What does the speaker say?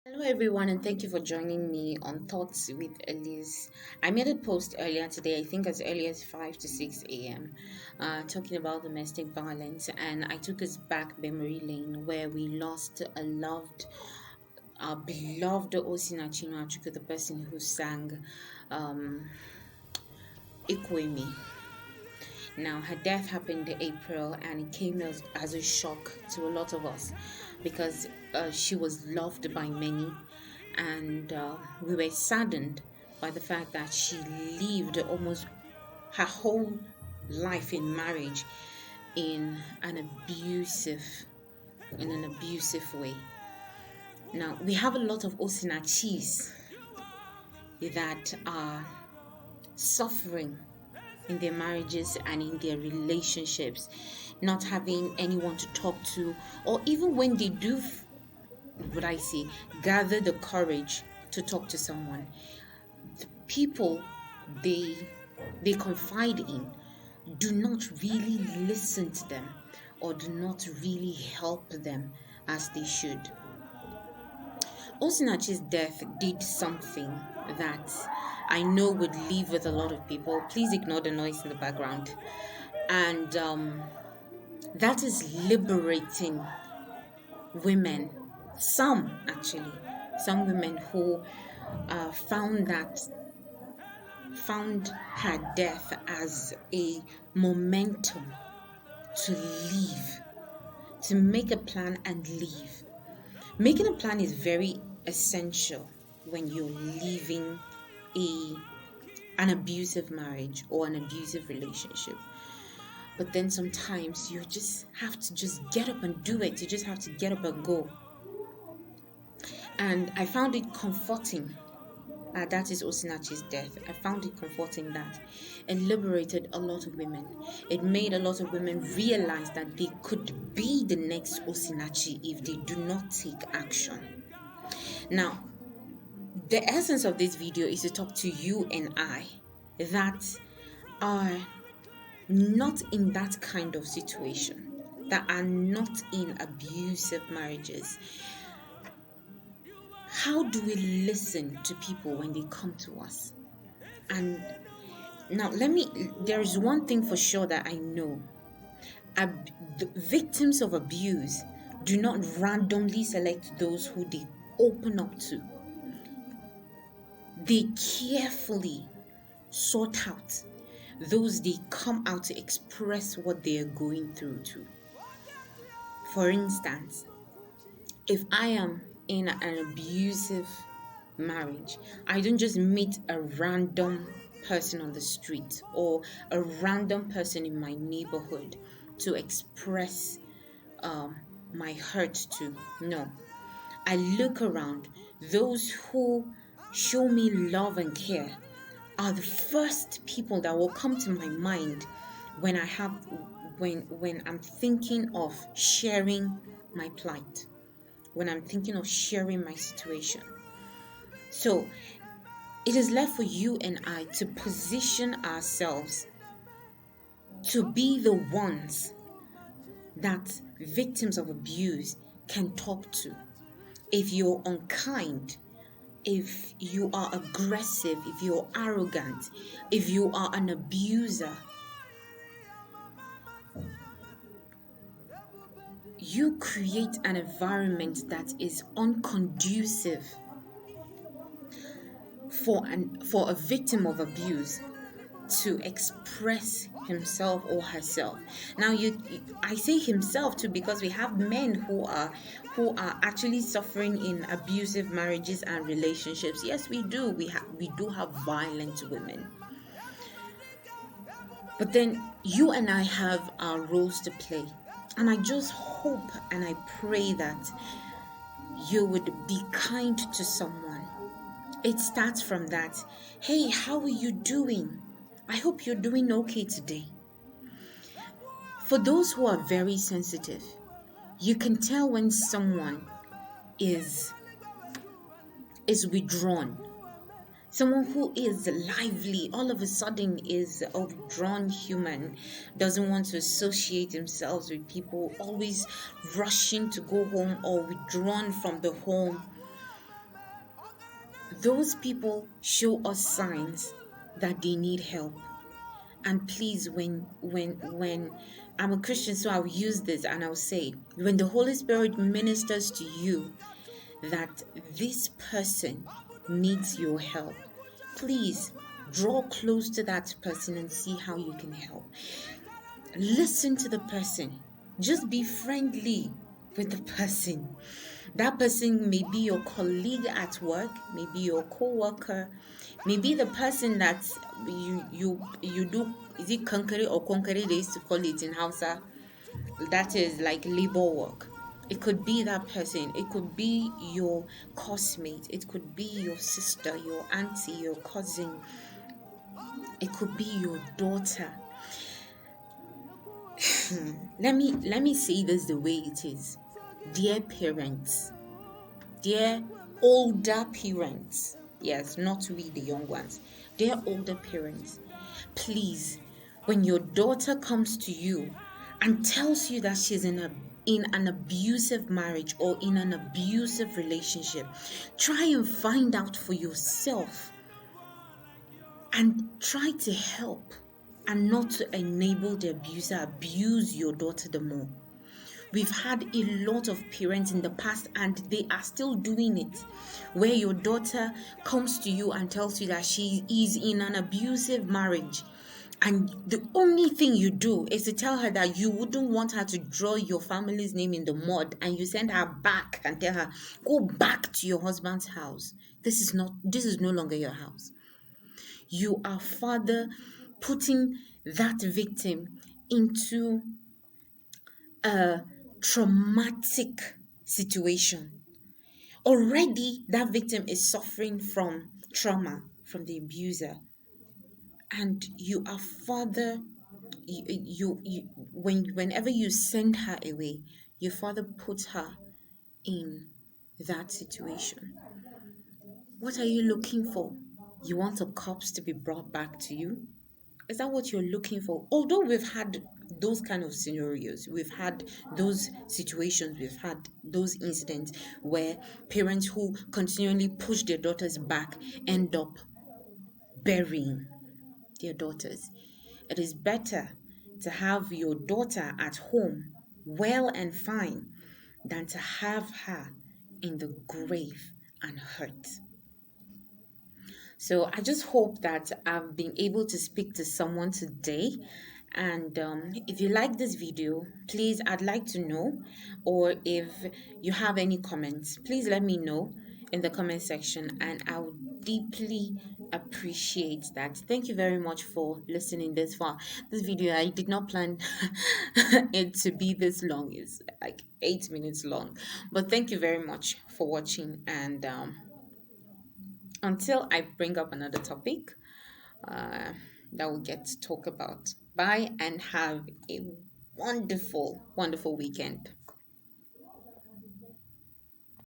Hello, everyone, and thank you for joining me on Thoughts with Elise. I made a post earlier today, I think as early as 5 to 6 a.m., talking about domestic violence, and I took us back memory lane where we lost our beloved Osinachi Nwachukwu, the person who sang um, Ikwemi. Now, her death happened in April, and it came as a shock to a lot of us because she was loved by many, and we were saddened by the fact that she lived almost her whole life in marriage in an abusive way. Now, we have a lot of Osinachis that are suffering in their marriages and in their relationships, not having anyone to talk to, or even when they do, what I say, gather the courage to talk to someone. The people they confide in do not really listen to them or do not really help them as they should. Osinachi's death did something that I know would leave with a lot of people. Please ignore the noise in the background. And that is liberating women. Some women who found her death as a momentum to leave, to make a plan and leave. Making a plan is very essential when you're leaving an abusive marriage or an abusive relationship. But then sometimes you just have to just get up and do it. You just have to get up and go. And I found it comforting. That is Osinachi's death. I found it comforting that it liberated a lot of women. It made a lot of women realize that they could be the next Osinachi if they do not take action. Now, the essence of this video is to talk to you and I that are not in that kind of situation, that are not in abusive marriages. How do we listen to people when they come to us? And now there is one thing for sure that I know. The victims of abuse do not randomly select those who they open up to. They carefully sort out those they come out to express what they are going through to. For instance, if I am in an abusive marriage, I don't just meet a random person on the street or a random person in my neighborhood to express my hurt to. No, I look around. Those who show me love and care are the first people that will come to my mind when I'm thinking of sharing my plight, when I'm thinking of sharing my situation. So it is left for you and I to position ourselves to be the ones that victims of abuse can talk to. If you're unkind, if you are aggressive, if you're arrogant, if you are an abuser, you create an environment that is unconducive for a victim of abuse to express himself or herself. Now I say himself too, because we have men who are actually suffering in abusive marriages and relationships. Yes, we do. We do have violent women. But then you and I have our roles to play. And I just hope and I pray that you would be kind to someone. It starts from that. Hey, how are you doing? I hope you're doing okay today. For those who are very sensitive, you can tell when someone is withdrawn. Someone who is lively, all of a sudden is a withdrawn human, doesn't want to associate themselves with people, always rushing to go home or withdrawn from the home. Those people show us signs that they need help. And please, when I'm a Christian, so I'll use this and I'll say, when the Holy Spirit ministers to you that this person needs your help, please draw close to that person and see how you can help. Listen to the person. Just be friendly with the person. That person may be your colleague at work, maybe your co-worker, maybe the person that you do, is it kankari or konkari they used to call it in Hausa? That is like labor work. It could be that person. It could be your classmate. It could be your sister, your auntie, your cousin. It could be your daughter. Let me say this the way it is. Dear parents, dear older parents, yes, not we the young ones, dear older parents, please, when your daughter comes to you and tells you that she's in an abusive marriage or in an abusive relationship, try and find out for yourself and try to help, and not to enable the abuser abuse your daughter the more. We've had a lot of parents in the past, and they are still doing it, where your daughter comes to you and tells you that she is in an abusive marriage, and the only thing you do is to tell her that you wouldn't want her to draw your family's name in the mud, and you send her back and tell her, go back to your husband's house. This is no longer your house. You are further putting that victim into a traumatic situation. Already, that victim is suffering from trauma from the abuser, and you are further whenever you send her away, you further put her in that situation. What are you looking for? You want a corpse to be brought back to you? Is that what you're looking for? Although we've had those kind of scenarios, we've had those situations, we've had those incidents where parents who continually push their daughters back end up burying their daughters. It is better to have your daughter at home well and fine than to have her in the grave and hurt. So I just hope that I've been able to speak to someone today. And if you like this video, please, I'd like to know, or if you have any comments, please let me know in the comment section, and I would deeply appreciate that. Thank you very much for listening this far. This video, I did not plan it to be this long. It's like 8 minutes long, but thank you very much for watching, and until I bring up another topic uh, that we'll get to talk about. Bye and have a wonderful, wonderful weekend.